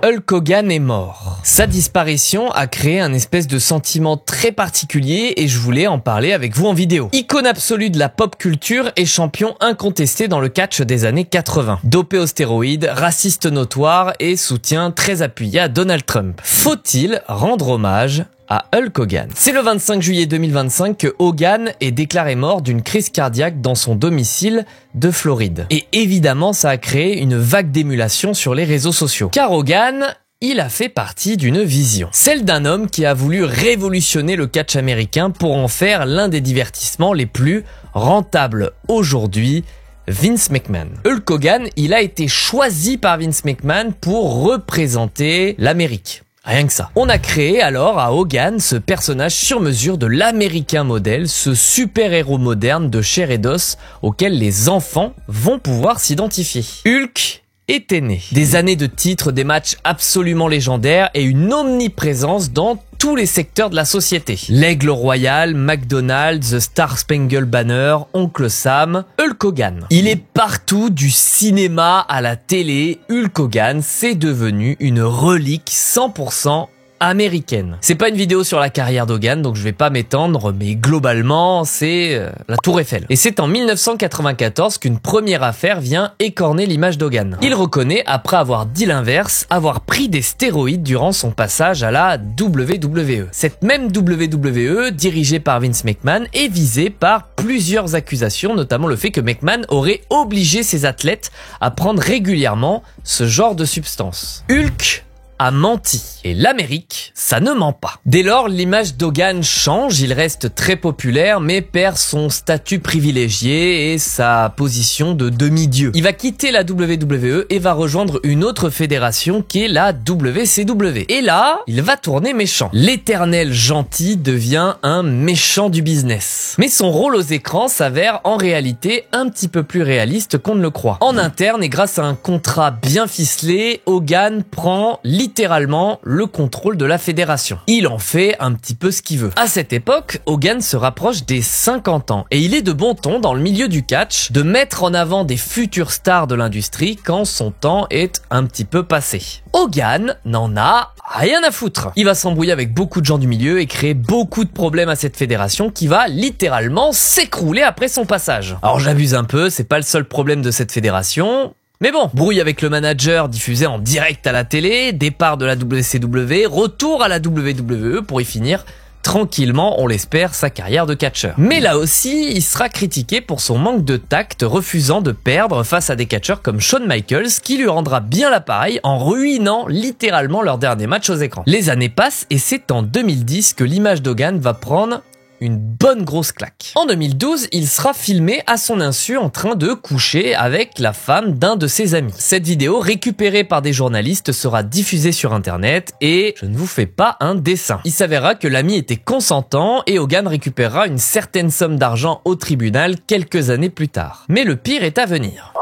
Hulk Hogan est mort. Sa disparition a créé un espèce de sentiment très particulier et je voulais en parler avec vous en vidéo. Icône absolue de la pop culture et champion incontesté dans le catch des années 80. Dopé aux stéroïdes, raciste notoire et soutien très appuyé à Donald Trump. Faut-il rendre hommage à Hulk Hogan? C'est le 25 juillet 2025 que Hogan est déclaré mort d'une crise cardiaque dans son domicile de Floride. Et évidemment, ça a créé une vague d'émulation sur les réseaux sociaux. Car Hogan, il a fait partie d'une vision. Celle d'un homme qui a voulu révolutionner le catch américain pour en faire l'un des divertissements les plus rentables aujourd'hui. Vince McMahon. Hulk Hogan, il a été choisi par Vince McMahon pour représenter l'Amérique. Rien que ça. On a créé alors à Hogan ce personnage sur mesure de l'américain modèle, ce super-héros moderne de chair et d'os auquel les enfants vont pouvoir s'identifier. Hulk était né. Des années de titres, des matchs absolument légendaires et une omniprésence dans tous les secteurs de la société. L'Aigle Royal, McDonald's, The Star Spangled Banner, Oncle Sam, Hulk Hogan. Il est partout, du cinéma à la télé. Hulk Hogan, c'est devenu une relique 100% américaine. C'est pas une vidéo sur la carrière d'Hogan, donc je vais pas m'étendre, mais globalement, c'est la Tour Eiffel. Et c'est en 1994 qu'une première affaire vient écorner l'image d'Hogan. Il reconnaît, après avoir dit l'inverse, avoir pris des stéroïdes durant son passage à la WWE. Cette même WWE, dirigée par Vince McMahon, est visée par plusieurs accusations, notamment le fait que McMahon aurait obligé ses athlètes à prendre régulièrement ce genre de substance. Hulk a menti. Et l'Amérique, ça ne ment pas. Dès lors, l'image d'Hogan change, il reste très populaire, mais perd son statut privilégié et sa position de demi-dieu. Il va quitter la WWE et va rejoindre une autre fédération qui est la WCW. Et là, il va tourner méchant. L'éternel gentil devient un méchant du business. Mais son rôle aux écrans s'avère en réalité un petit peu plus réaliste qu'on ne le croit. En interne et grâce à un contrat bien ficelé, Hogan prend littéralement le contrôle de la fédération. Il en fait un petit peu ce qu'il veut. À cette époque, Hogan se rapproche des 50 ans et il est de bon ton dans le milieu du catch de mettre en avant des futures stars de l'industrie quand son temps est un petit peu passé. Hogan n'en a rien à foutre. Il va s'embrouiller avec beaucoup de gens du milieu et créer beaucoup de problèmes à cette fédération qui va littéralement s'écrouler après son passage. Alors j'abuse un peu, c'est pas le seul problème de cette fédération. Mais bon, brouille avec le manager diffusé en direct à la télé, départ de la WCW, retour à la WWE pour y finir tranquillement, on l'espère, sa carrière de catcheur. Mais là aussi, il sera critiqué pour son manque de tact, refusant de perdre face à des catcheurs comme Shawn Michaels, qui lui rendra bien l'appareil en ruinant littéralement leur dernier match aux écrans. Les années passent et c'est en 2010 que l'image d'Hogan va prendre une bonne grosse claque. En 2012, il sera filmé à son insu en train de coucher avec la femme d'un de ses amis. Cette vidéo, récupérée par des journalistes, sera diffusée sur internet et je ne vous fais pas un dessin. Il s'avérera que l'ami était consentant et Hogan récupérera une certaine somme d'argent au tribunal quelques années plus tard. Mais le pire est à venir.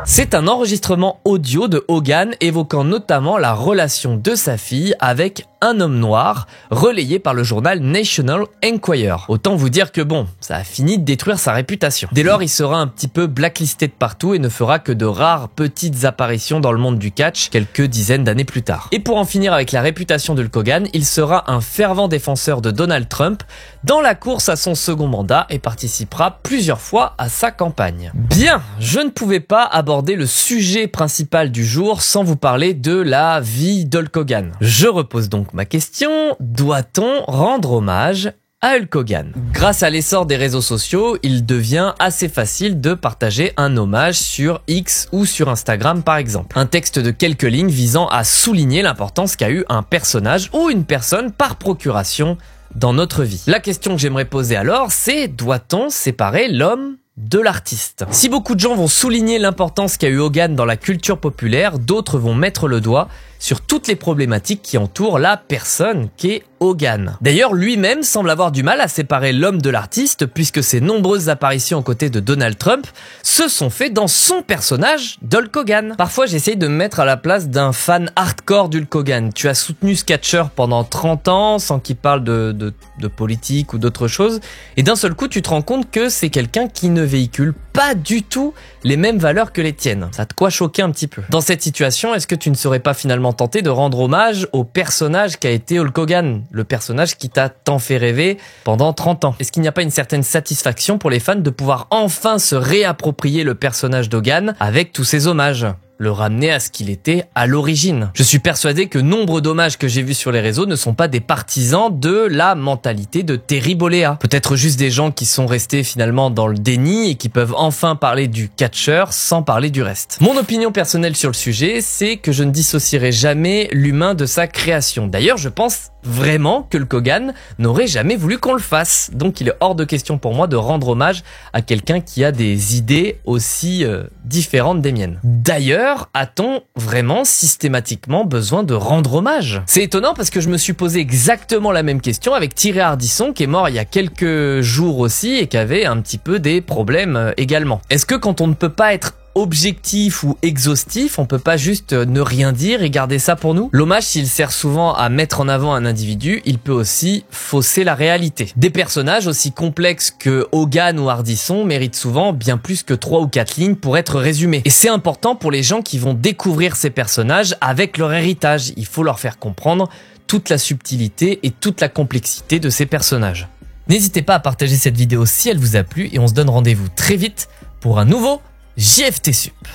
C'est un enregistrement audio de Hogan évoquant notamment la relation de sa fille avec un homme noir, relayé par le journal National Enquirer. Autant vous dire que bon, ça a fini de détruire sa réputation. Dès lors, il sera un petit peu blacklisté de partout et ne fera que de rares petites apparitions dans le monde du catch quelques dizaines d'années plus tard. Et pour en finir avec la réputation de Hulk Hogan, il sera un fervent défenseur de Donald Trump dans la course à son second mandat et participera plusieurs fois à sa campagne. Bien, je ne pouvais pas aborder le sujet principal du jour sans vous parler de la vie d'Hulk Hogan. Je repose donc ma question, doit-on rendre hommage à Hulk Hogan? Grâce à l'essor des réseaux sociaux, il devient assez facile de partager un hommage sur X ou sur Instagram par exemple. Un texte de quelques lignes visant à souligner l'importance qu'a eu un personnage ou une personne par procuration dans notre vie. La question que j'aimerais poser alors, c'est doit-on séparer l'homme de l'artiste? Si beaucoup de gens vont souligner l'importance qu'a eu Hogan dans la culture populaire, d'autres vont mettre le doigt sur toutes les problématiques qui entourent la personne qu'est Hogan. D'ailleurs, lui-même semble avoir du mal à séparer l'homme de l'artiste puisque ses nombreuses apparitions aux côtés de Donald Trump se sont faites dans son personnage d'Hulk Hogan. Parfois, j'essaye de me mettre à la place d'un fan hardcore d'Hulk Hogan. Tu as soutenu ce catcheur pendant 30 ans sans qu'il parle de politique ou d'autre chose et d'un seul coup, tu te rends compte que c'est quelqu'un qui ne véhicule pas du tout les mêmes valeurs que les tiennes. Ça a de quoi choquer un petit peu. Dans cette situation, est-ce que tu ne serais pas finalement tenté de rendre hommage au personnage qu'a été Hulk Hogan, le personnage qui t'a tant fait rêver pendant 30 ans? Est-ce qu'il n'y a pas une certaine satisfaction pour les fans de pouvoir enfin se réapproprier le personnage d'Hogan avec tous ces hommages? Le ramener à ce qu'il était à l'origine. Je suis persuadé que nombre d'hommages que j'ai vus sur les réseaux ne sont pas des partisans de la mentalité de Terry Bollea. Peut-être juste des gens qui sont restés finalement dans le déni et qui peuvent enfin parler du catcheur sans parler du reste. Mon opinion personnelle sur le sujet, c'est que je ne dissocierai jamais l'humain de sa création. D'ailleurs, je pense vraiment que le Hogan n'aurait jamais voulu qu'on le fasse. Donc il est hors de question pour moi de rendre hommage à quelqu'un qui a des idées aussi différentes des miennes. D'ailleurs, a-t-on vraiment systématiquement besoin de rendre hommage? C'est étonnant parce que je me suis posé exactement la même question avec Thierry Ardisson qui est mort il y a quelques jours aussi et qui avait un petit peu des problèmes également. Est-ce que quand on ne peut pas être objectif ou exhaustif, on peut pas juste ne rien dire et garder ça pour nous? L'hommage, s'il sert souvent à mettre en avant un individu, il peut aussi fausser la réalité. Des personnages aussi complexes que Hogan ou Ardisson méritent souvent bien plus que 3 ou 4 lignes pour être résumés. Et c'est important pour les gens qui vont découvrir ces personnages avec leur héritage. Il faut leur faire comprendre toute la subtilité et toute la complexité de ces personnages. N'hésitez pas à partager cette vidéo si elle vous a plu et on se donne rendez-vous très vite pour un nouveau JFT Sup.